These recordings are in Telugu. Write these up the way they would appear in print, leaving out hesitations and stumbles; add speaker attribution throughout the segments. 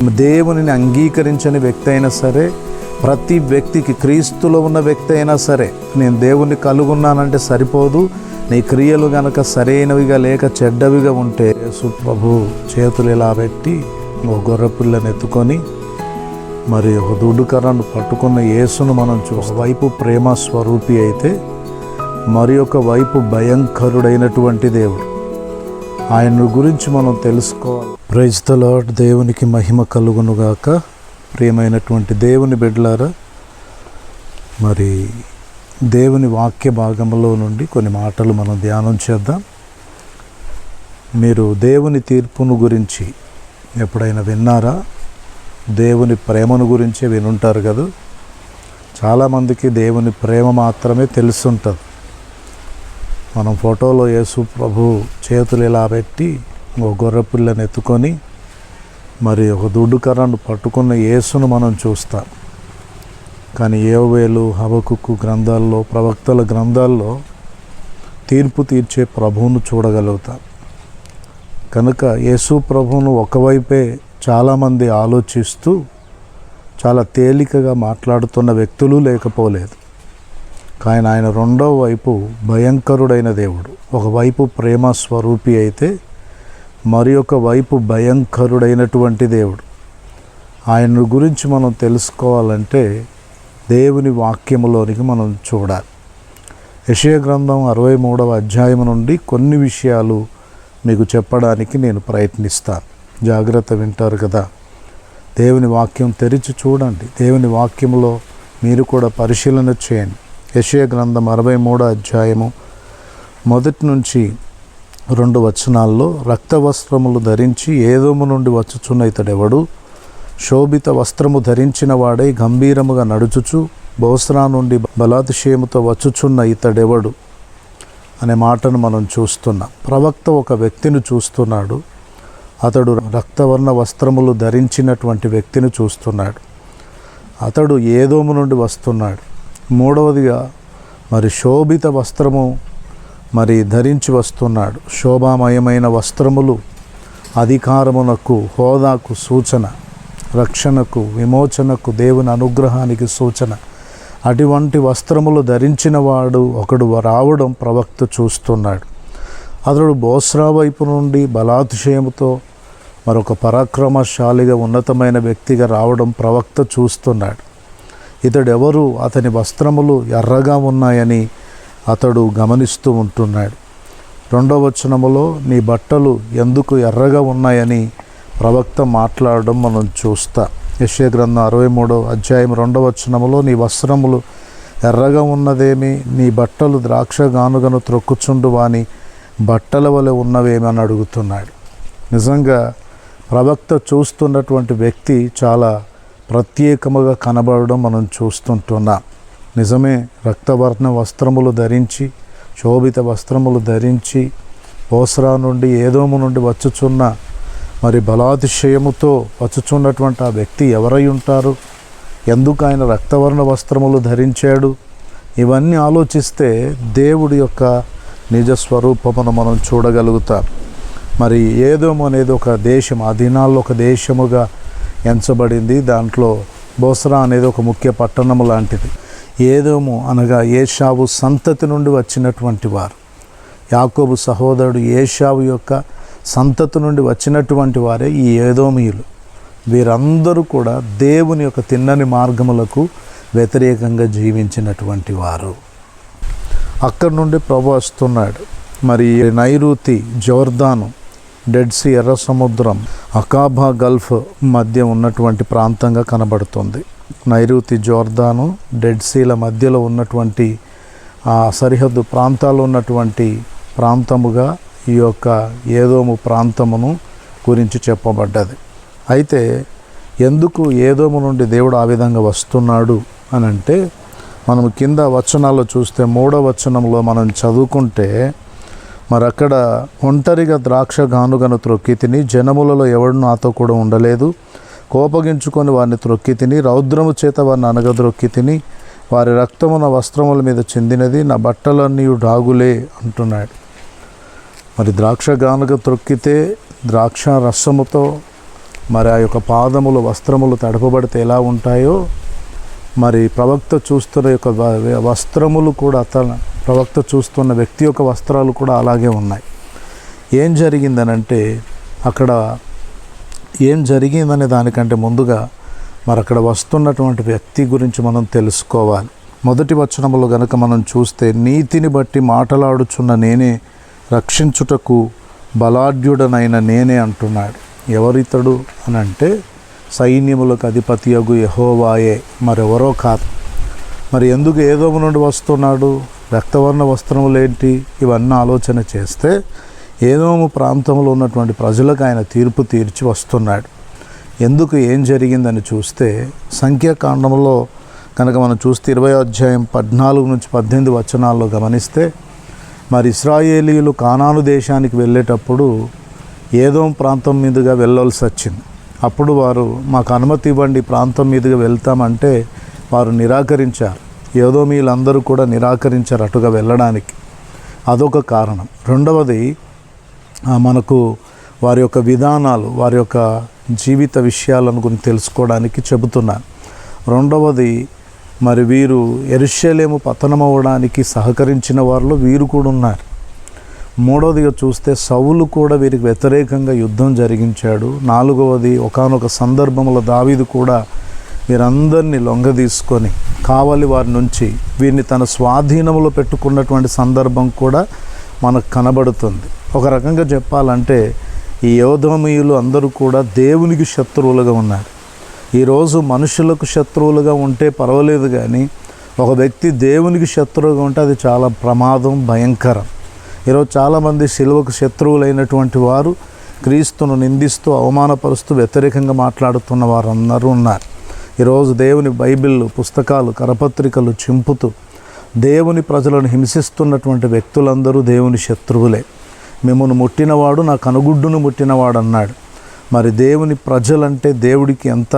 Speaker 1: దేవునిని అంగీకరించని వ్యక్తి అయినా సరే, ప్రతి వ్యక్తికి క్రీస్తులో ఉన్న వ్యక్తి అయినా సరే, నేను దేవుణ్ణి కలుగున్నానంటే సరిపోదు, నీ క్రియలు గనక సరైనవిగా లేక చెడ్డవిగా ఉంటే యేసు ప్రభు చేతులు ఇలా పెట్టి ఒక గొర్రెపిల్లని ఎత్తుకొని మరి ఒక దుడ్డుకర్రను పట్టుకున్న యేసును మనం ఒకవైపు ప్రేమ స్వరూపి అయితే మరి ఒక వైపు భయంకరుడైనటువంటి దేవుడు. ఆయన గురించి మనం తెలుసుకోవాలి. Praise the Lord. దేవునికి మహిమ కలుగునుగాక. ప్రియమైనటువంటి దేవుని బిడ్డలారా, మరి దేవుని వాక్య భాగంలో నుండి కొన్ని మాటలు మనం ధ్యానం చేద్దాం. మీరు దేవుని తీర్పును గురించి ఎప్పుడైనా విన్నారా? దేవుని ప్రేమను గురించే వినుంటారు కదా. చాలామందికి దేవుని ప్రేమ మాత్రమే తెలుసుంటుంది. మనం ఫోటోలో యేసు ప్రభు చేతులు ఇలా పెట్టి ఒక గొర్రెపిల్లని ఎత్తుకొని మరి ఒక దుడ్డుకర్రను పట్టుకున్న యేసును మనం చూస్తాం. కానీ యోవేలు, హబకుకు గ్రంథాల్లో, ప్రవక్తల గ్రంథాల్లో తీర్పు తీర్చే ప్రభువును చూడగలుగుతాం. కనుక యేసు ప్రభువును ఒకవైపే చాలామంది ఆలోచిస్తూ చాలా తేలికగా మాట్లాడుతున్న వ్యక్తులు లేకపోలేదు. కానీ ఆయన రెండవ వైపు భయంకరుడైన దేవుడు. ఒకవైపు ప్రేమ స్వరూపి అయితే మరి ఒక వైపు భయంకరుడైనటువంటి దేవుడు. ఆయన గురించి మనం తెలుసుకోవాలంటే దేవుని వాక్యములోనికి మనం చూడాలి. యెషయా గ్రంథం 63వ అధ్యాయం నుండి కొన్ని విషయాలు మీకు చెప్పడానికి నేను ప్రయత్నిస్తాను. జాగ్రత్త వింటారు కదా. దేవుని వాక్యం తెరిచి చూడండి. దేవుని వాక్యంలో మీరు కూడా పరిశీలన చేయండి. యెషయా గ్రంథం 63వ అధ్యాయము 1 నుంచి 2 వచనాల్లో, రక్త వస్త్రములు ధరించి ఏదోము నుండి వచ్చుచున్న ఇతడెవడు? శోభిత వస్త్రము ధరించిన వాడై గంభీరముగా నడుచుచు బోస్రా నుండి బలాతిశయముతో వచ్చుచున్న ఇతడెవడు అనే మాటను మనం చూస్తున్నాం. ప్రవక్త ఒక వ్యక్తిని చూస్తున్నాడు. అతడు రక్తవర్ణ వస్త్రములు ధరించినటువంటి వ్యక్తిని చూస్తున్నాడు. అతడు ఏదోము నుండి వస్తున్నాడు. మూడవదిగా మరి శోభిత వస్త్రము మరి ధరించి వస్తున్నాడు. శోభామయమైన వస్త్రములు అధికారమునకు, హోదాకు సూచన, రక్షణకు, విమోచనకు, దేవుని అనుగ్రహానికి సూచన. అటువంటి వస్త్రములు ధరించిన వాడు ఒకడు రావడం ప్రవక్త చూస్తున్నాడు. అతడు బోస్రా వైపు నుండి బలాతిశయముతో మరొక పరాక్రమశాలిగా, ఉన్నతమైన వ్యక్తిగా రావడం ప్రవక్త చూస్తున్నాడు. ఇతడెవరు? అతని వస్త్రములు ఎర్రగా ఉన్నాయని అతడు గమనిస్తూ ఉంటున్నాడు. 2వ వచనములో నీ బట్టలు ఎందుకు ఎర్రగా ఉన్నాయని ప్రవక్త మాట్లాడడం మనం చూస్తాం. యెషయా గ్రంథం 63వ అధ్యాయం 2వ వచనములో నీ వస్త్రములు ఎర్రగా ఉన్నదేమి? నీ బట్టలు ద్రాక్ష గానుగను త్రొక్కుచుండు వాని బట్టల వలె ఉన్నవేమని అడుగుతున్నాడు. నిజంగా ప్రవక్త చూస్తున్నటువంటి వ్యక్తి చాలా ప్రత్యేకముగా కనబడడం మనం చూస్తుంటున్నాం. నిజమే, రక్తవర్ణ వస్త్రములు ధరించి, శోభిత వస్త్రములు ధరించి బోస్రా నుండి, ఏదోము నుండి వచ్చుచున్న మరి బలాతిశయముతో వచ్చుచున్నటువంటి ఆ వ్యక్తి ఎవరై ఉంటారు? ఎందుకు ఆయన రక్తవర్ణ వస్త్రములు ధరించాడు? ఇవన్నీ ఆలోచిస్తే దేవుడి యొక్క నిజస్వరూపమును మనం చూడగలుగుతాం. మరి ఏదోము అనేది ఒక దేశం, ఆ దినాల్లో ఒక దేశముగా ఎంచబడింది. దాంట్లో బోస్రా అనేది ఒక ముఖ్య పట్టణము లాంటిది. ఏదోము అనగా ఏషావు సంతతి నుండి వచ్చినటువంటి వారు, యాకోబు సహోదరుడు ఏషావు యొక్క సంతతి నుండి వచ్చినటువంటి వారే ఈ ఏదోమీయులు. వీరందరూ కూడా దేవుని యొక్క తిన్నని మార్గములకు వ్యతిరేకంగా జీవించినటువంటి వారు. అక్కడి నుండి ప్రభు వస్తున్నాడు. మరి నైరుతి, జోర్దాను, డెడ్ సీ, ఎర్ర సముద్రం, అకాబా గల్ఫ్ మధ్య ఉన్నటువంటి ప్రాంతంగా కనబడుతుంది. నైరుతి, జోర్దాను, డెడ్ సీల మధ్యలో ఉన్నటువంటి ఆ సరిహద్దు ప్రాంతాల్లో ఉన్నటువంటి ప్రాంతముగా ఈ యొక్క ఏదోము ప్రాంతమును గురించి చెప్పబడ్డది. అయితే ఎందుకు ఏదోము నుండి దేవుడు ఆ విధంగా వస్తున్నాడు అని అంటే, మనం కింద వచనాల్లో చూస్తే 3వ వచనంలో మనం చదువుకుంటే, మరి అక్కడ ఒంటరిగా ద్రాక్ష గానుగను త్రొక్కి తిని, జనములలో ఎవడు నాతో కూడా ఉండలేదు. కోపగించుకొని వారిని త్రొక్కి తిని, రౌద్రము చేత వారిని అనగద్రొక్కి తిని, వారి రక్తము నా వస్త్రముల మీద చెందినది, నా బట్టలన్నీ డాగులే అంటున్నాడు. మరి ద్రాక్ష గానుగ త్రొక్కితే ద్రాక్ష రసముతో మరి ఆ యొక్క పాదములు వస్త్రములు తడపబడితే ఎలా ఉంటాయో, మరి ప్రవక్త చూస్తున్న యొక్క వస్త్రములు కూడా ప్రవక్త చూస్తున్న వ్యక్తి యొక్క వస్త్రాలు కూడా అలాగే ఉన్నాయి. ఏం జరిగిందనంటే, అక్కడ ఏం జరిగిందనే దానికంటే ముందుగా మరి అక్కడ వస్తున్నటువంటి వ్యక్తి గురించి మనం తెలుసుకోవాలి. మొదటి వచనములో గనుక మనం చూస్తే, నీతిని బట్టి మాటలాడుచున్న నేనే, రక్షించుటకు బలాఢ్యుడనైన నేనే అంటున్నాడు. ఎవరితడు అని అంటే, సైన్యములకు అధిపతియగు యెహోవాయే, మరెవరో కాదు. మరి ఎందుకు ఏదోము నుండి వస్తున్నాడు, రక్తవర్ణ వస్త్రములేంటి, ఇవన్నీ ఆలోచన చేస్తే ఏదోము ప్రాంతంలో ఉన్నటువంటి ప్రజలకు ఆయన తీర్పు తీర్చి వస్తున్నాడు. ఎందుకు, ఏం జరిగిందని చూస్తే, సంఖ్యాకాండంలో కనుక మనం చూస్తే 20వ అధ్యాయం 14 నుంచి 18 వచనాల్లో గమనిస్తే, మరి ఇశ్రాయేలీయులు కానాను దేశానికి వెళ్ళేటప్పుడు ఏదోం ప్రాంతం మీదుగా వెళ్ళవలసి వచ్చింది. అప్పుడు వారు, మాకు అనుమతి ఇవ్వండి, ప్రాంతం మీదుగా వెళ్తామంటే వారు నిరాకరించారు. ఏదోమీయులందరూ కూడా నిరాకరించారు అటుగా వెళ్ళడానికి. అదొక కారణం. రెండవది, మనకు వారి యొక్క విధానాలు, వారి యొక్క జీవిత విషయాలను గురించి తెలుసుకోవడానికి చెబుతున్నాను. రెండవది, మరి వీరు యెరూషలేము పతనమవ్వడానికి సహకరించిన వారిలో వీరు కూడా ఉన్నారు. మూడవదిగా చూస్తే, సౌలు కూడా వీరికి వ్యతిరేకంగా యుద్ధం జరిగించాడు. నాలుగవది, ఒకానొక సందర్భంలో దావీదు కూడా వీరందరినీ లొంగదీసుకొని కావలి వారి నుంచి వీరిని తన స్వాధీనంలో పెట్టుకున్నటువంటి సందర్భం కూడా మనకు కనబడుతుంది. ఒక రకంగా చెప్పాలంటే, ఈ యోధమీయులు అందరూ కూడా దేవునికి శత్రువులుగా ఉన్నారు. ఈరోజు మనుషులకు శత్రువులుగా ఉంటే పర్వాలేదు, కానీ ఒక వ్యక్తి దేవునికి శత్రువుగా ఉంటే అది చాలా ప్రమాదం, భయంకరం. ఈరోజు చాలామంది శిలువకు శత్రువులైనటువంటి వారు క్రీస్తును నిందిస్తూ, అవమానపరుస్తూ, వ్యతిరేకంగా మాట్లాడుతున్న వారందరూ ఉన్నారు. ఈరోజు దేవుని బైబిల్ పుస్తకాలు, కరపత్రికలు చింపుతూ దేవుని ప్రజలను హింసిస్తున్నటువంటి వ్యక్తులందరూ దేవుని శత్రువులే. మిమ్మల్ని ముట్టినవాడు నా కనుగుడ్డును ముట్టినవాడు అన్నాడు. మరి దేవుని ప్రజలంటే దేవుడికి ఎంత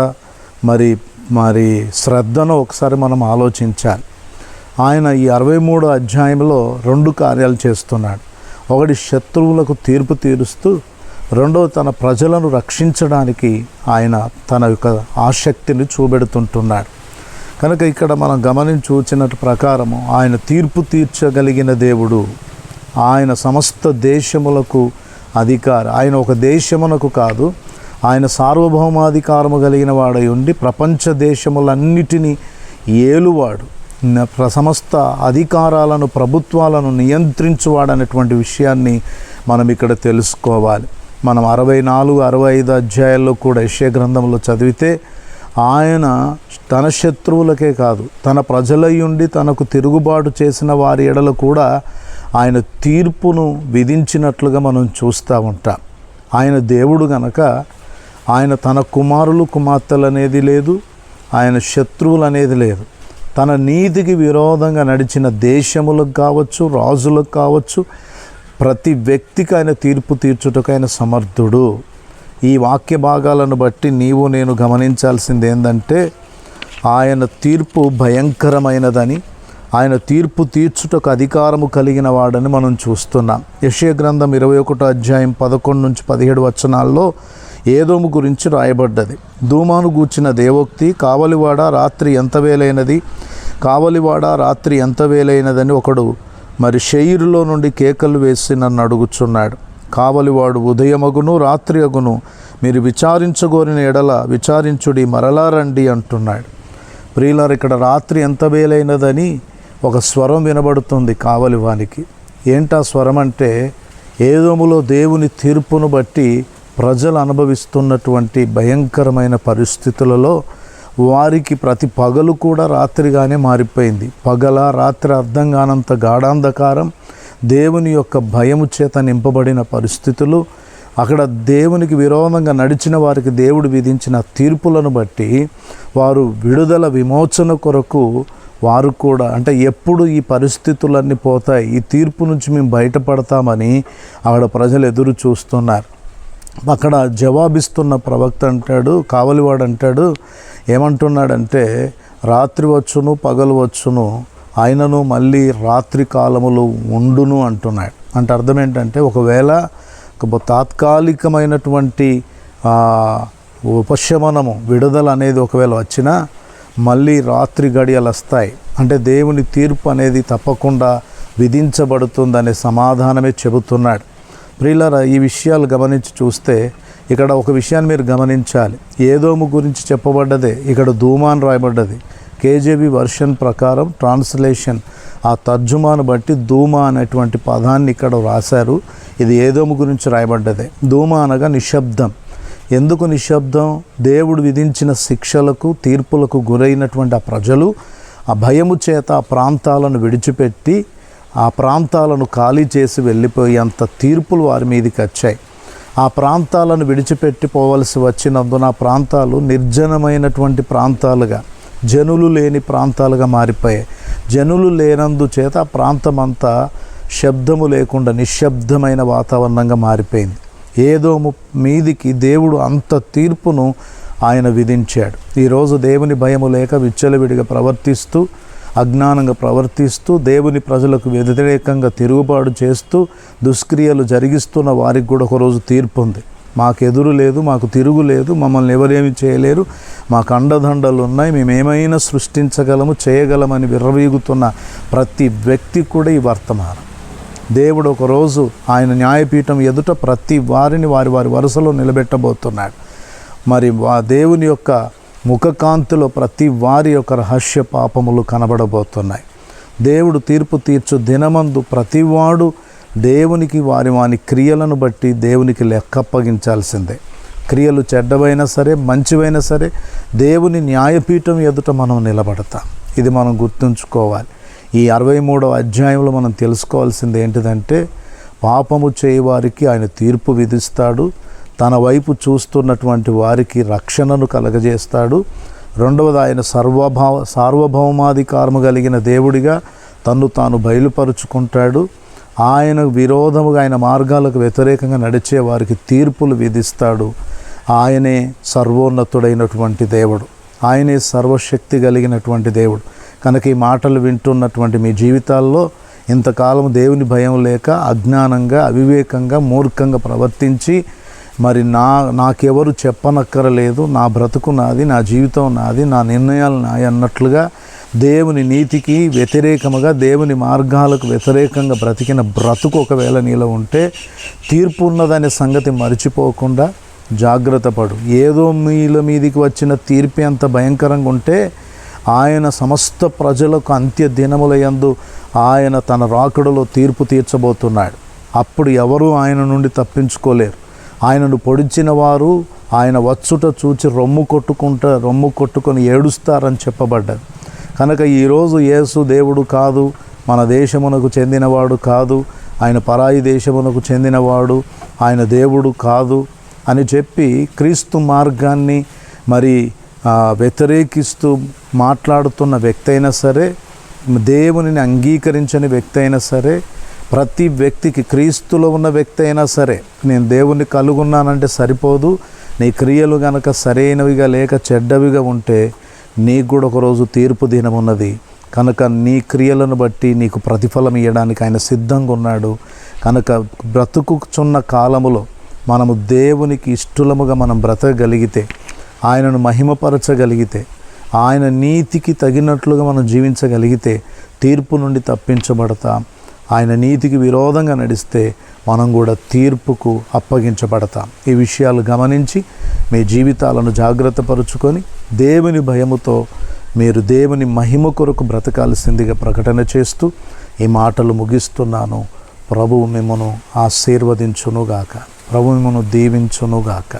Speaker 1: మరి శ్రద్ధనో ఒకసారి మనం ఆలోచించాలి. ఆయన ఈ 63వ అధ్యాయంలో 2 కార్యాలు చేస్తున్నాడు. ఒకటి, శత్రువులకు తీర్పు తీరుస్తూ, రెండవ, తన ప్రజలను రక్షించడానికి ఆయన తన యొక్క ఆసక్తిని చూపెడుతుంటున్నాడు. కనుక ఇక్కడ మనం గమనించి చూచినట్టు ప్రకారము ఆయన తీర్పు తీర్చగలిగిన దేవుడు. ఆయన సమస్త దేశములకు అధికారి. ఆయన ఒక దేశమునకు కాదు, ఆయన సార్వభౌమాధికారము కలిగిన వాడై ఉండి ప్రపంచ దేశములన్నిటినీ ఏలువాడు. సమస్త అధికారాలను, ప్రభుత్వాలను నియంత్రించువాడనేటువంటి విషయాన్ని మనం ఇక్కడ తెలుసుకోవాలి. మనం 64, 65 అధ్యాయాల్లో కూడా యెషయా గ్రంథంలో చదివితే, ఆయన తన శత్రువులకే కాదు, తన ప్రజలయుండి తనకు తిరుగుబాటు చేసిన వారి ఎడల కూడా ఆయన తీర్పును విధించినట్లుగా మనం చూస్తూ ఉంటాం. ఆయన దేవుడు గనక ఆయన తన కుమారులు, కుమార్తెలు అనేది లేదు, ఆయన శత్రువులు అనేది లేదు. తన నీతికి విరోధంగా నడిచిన దేశములకు కావచ్చు, రాజులకు కావచ్చు, ప్రతి వ్యక్తికి ఆయన తీర్పు తీర్చుటకు ఆయన సమర్థుడు. ఈ వాక్య భాగాలను బట్టి నీవు నేను గమనించాల్సింది ఏంటంటే, ఆయన తీర్పు భయంకరమైనదని, ఆయన తీర్పు తీర్చుటకు అధికారము కలిగిన వాడని మనం చూస్తున్నాం. యెషయా గ్రంథం 21వ అధ్యాయం 11 నుంచి 17 వచనాల్లో ఏదోము గురించి రాయబడ్డది. దూమాను గూర్చిన దేవోక్తి, కావలివాడ రాత్రి ఎంత వేలైనది, కావలివాడ రాత్రి ఎంత వేలైనదని ఒకడు మరి షెయిరులో నుండి కేకలు వేసి నన్ను అడుగుచున్నాడు. కావలివాడు ఉదయమగును రాత్రి అగును, మీరు విచారించగోరిన ఎడల విచారించుడి, మరలా రండి అంటున్నాడు. ప్రియులారు, ఇక్కడ రాత్రి ఎంత వేలైనదని ఒక స్వరం వినబడుతుంది కావలివానికి. ఏంటా స్వరం అంటే, ఏదోములో దేవుని తీర్పును బట్టి ప్రజలు అనుభవిస్తున్నటువంటి భయంకరమైన పరిస్థితులలో వారికి ప్రతి పగలు కూడా రాత్రిగానే మారిపోయింది. పగల రాత్రి అర్థం కానంత గాఢాంధకారం, దేవుని యొక్క భయము చేత నింపబడిన పరిస్థితులు. అక్కడ దేవునికి విరోధంగా నడిచిన వారికి దేవుడు విధించిన తీర్పులను బట్టి వారు విడుదల, విమోచన కొరకు వారు కూడా, అంటే ఎప్పుడు ఈ పరిస్థితులన్నీ పోతాయి, ఈ తీర్పు నుంచి మేము బయటపడతామని అక్కడ ప్రజలు ఎదురు చూస్తున్నారు. అక్కడ జవాబిస్తున్న ప్రవక్త అంటాడు, కావలివాడు అంటాడు, ఏమంటున్నాడంటే, రాత్రి వచ్చును పగలు వచ్చును, ఆయనను మళ్ళీ రాత్రి కాలములు ఉండును అంటున్నాడు. అంటే అర్థం ఏంటంటే, ఒకవేళ తాత్కాలికమైనటువంటి ఉపశమనము, విడుదల అనేది ఒకవేళ వచ్చినా మళ్ళీ రాత్రి గడియలు వస్తాయి. అంటే దేవుని తీర్పు అనేది తప్పకుండా విధించబడుతుందనే సమాధానమే చెబుతున్నాడు. ప్రియులారా, ఈ విషయాలు గమనించి చూస్తే ఇక్కడ ఒక విషయాన్ని మీరు గమనించాలి. ఏదోము గురించి చెప్పబడ్డదే ఇక్కడ ధూమా అని రాయబడ్డది. కేజేబీ వర్షన్ ప్రకారం ట్రాన్స్లేషన్ ఆ తర్జుమాను బట్టి ధూమా అనేటువంటి పదాన్ని ఇక్కడ రాశారు. ఇది ఏదోము గురించి రాయబడ్డదే. ధూమా అనగా నిశ్శబ్దం. ఎందుకు నిశ్శబ్దం? దేవుడు విధించిన శిక్షలకు, తీర్పులకు గురైనటువంటి ఆ ప్రజలు ఆ భయము చేత ఆ ప్రాంతాలను విడిచిపెట్టి ఆ ప్రాంతాలను ఖాళీ చేసి వెళ్ళిపోయేంత తీర్పులు వారి మీదకి వచ్చాయి. ఆ ప్రాంతాలను విడిచిపెట్టి పోవలసి వచ్చినందున ఆ ప్రాంతాలు నిర్జనమైనటువంటి ప్రాంతాలుగా, జనులు లేని ప్రాంతాలుగా మారిపోయాయి. జనులు లేనందు చేత ఆ ప్రాంతం అంతా శబ్దము లేకుండా నిశ్శబ్దమైన వాతావరణంగా మారిపోయింది. ఏదోము మీదికి దేవుడు అంత తీర్పును ఆయన విధించాడు. ఈరోజు దేవుని భయము లేక విచ్చలవిడిగా ప్రవర్తిస్తూ, అజ్ఞానంగా ప్రవర్తిస్తూ, దేవుని ప్రజలకు వ్యతిరేకంగా తిరుగుబాటు చేస్తూ దుష్క్రియలు జరిగిస్తున్న వారికి కూడా ఒకరోజు తీర్పు ఉంది. మాకు ఎదురు లేదు, మాకు తిరుగు లేదు, మమ్మల్ని ఎవరేమి చేయలేరు, మాకు అండదండలు ఉన్నాయి, మేమేమైనా సృష్టించగలము, చేయగలమని విర్రవీగుతున్న ప్రతి వ్యక్తి కూడా ఈ వర్తమానం. దేవుడు ఒకరోజు ఆయన న్యాయపీఠం ఎదుట ప్రతి వారిని వారి వారి వరుసలో నిలబెట్టబోతున్నాడు. మరి దేవుని యొక్క ముఖకాంతిలో ప్రతి వారి యొక్క రహస్య పాపములు కనబడబోతున్నాయి. దేవుడు తీర్పు తీర్చు దినమందు ప్రతివాడు దేవునికి వారి క్రియలను బట్టి దేవునికి లెక్క అప్పగించాల్సిందే. క్రియలు చెడ్డవైనా సరే, మంచివైనా సరే, దేవుని న్యాయపీఠం ఎదుట మనం నిలబడతాం. ఇది మనం గుర్తుంచుకోవాలి. ఈ 63వ అధ్యాయంలో మనం తెలుసుకోవాల్సింది ఏంటిదంటే, పాపము చేయవారికి ఆయన తీర్పు విధిస్తాడు, తన వైపు చూస్తున్నటువంటి వారికి రక్షణను కలగజేస్తాడు. రెండవది, ఆయన సార్వభౌమాధికారము కలిగిన దేవుడిగా తన్ను తాను బయలుపరుచుకుంటాడు. ఆయన విరోధముగా, ఆయన మార్గాలకు వ్యతిరేకంగా నడిచే వారికి తీర్పులు విధిస్తాడు. ఆయనే సర్వోన్నతుడైనటువంటి దేవుడు, ఆయనే సర్వశక్తి కలిగినటువంటి దేవుడు. కనుక ఈ మాటలు వింటున్నటువంటి మీ జీవితాల్లో ఇంతకాలం దేవుని భయం లేక అజ్ఞానంగా, అవివేకంగా, మూర్ఖంగా ప్రవర్తించి మరి నాకెవరు చెప్పనక్కరలేదు, నా బ్రతుకు నాది, నా జీవితం నాది, నా నిర్ణయాలు నాయి అన్నట్లుగా దేవుని నీతికి వ్యతిరేకముగా, దేవుని మార్గాలకు వ్యతిరేకంగా బ్రతికిన బ్రతుకు ఒకవేళ నీలో ఉంటే తీర్పు ఉన్నదనే సంగతి మర్చిపోకుండా జాగ్రత్త పడు. ఏదో మీదికి వచ్చిన తీర్పు అంత భయంకరంగా ఉంటే ఆయన సమస్త ప్రజలకు అంత్య దినములయందు ఆయన తన రాకడలో తీర్పు తీర్చబోతున్నాడు. అప్పుడు ఎవరూ ఆయన నుండి తప్పించుకోలేరు. ఆయనను పొడిచిన వారు ఆయన వచ్చుట చూచి రొమ్ము కొట్టుకొని ఏడుస్తారని చెప్పబడ్డది. కనుక ఈరోజు యేసు దేవుడు కాదు, మన దేశమునకు చెందినవాడు కాదు, ఆయన పరాయి దేశమునకు చెందినవాడు, ఆయన దేవుడు కాదు అని చెప్పి క్రీస్తు మార్గాన్ని మరి వ్యతిరేకిస్తూ మాట్లాడుతున్న వ్యక్తి అయినా సరే, దేవునిని అంగీకరించని వ్యక్తి అయినా సరే, ప్రతి వ్యక్తికి, క్రీస్తులో ఉన్న వ్యక్తి అయినా సరే, నేను దేవుణ్ణి కలుగున్నానంటే సరిపోదు. నీ క్రియలు గనక సరైనవిగా లేక చెడ్డవిగా ఉంటే నీకు కూడా ఒకరోజు తీర్పు దినం ఉన్నది. కనుక నీ క్రియలను బట్టి నీకు ప్రతిఫలం ఇవ్వడానికి ఆయన సిద్ధంగా ఉన్నాడు. కనుక బ్రతుకుచున్న కాలములో మనము దేవునికి ఇష్టలముగా మనం బ్రతకగలిగితే, ఆయనను మహిమపరచగలిగితే, ఆయన నీతికి తగినట్లుగా మనం జీవించగలిగితే తీర్పు నుండి తప్పించబడతాం. ఆయన నీతికి విరోధంగా నడిస్తే మనం కూడా తీర్పుకు అప్పగించబడతాం. ఈ విషయాలు గమనించి మీ జీవితాలను జాగ్రత్తపరుచుకొని దేవుని భయముతో మీరు దేవుని మహిమ కొరకు బ్రతకాల్సిందిగా ప్రకటన చేస్తూ ఈ మాటలు ముగిస్తున్నాను. ప్రభువు మిమ్మను ఆశీర్వదించునుగాక, ప్రభువు మిమ్మను దీవించునుగాక.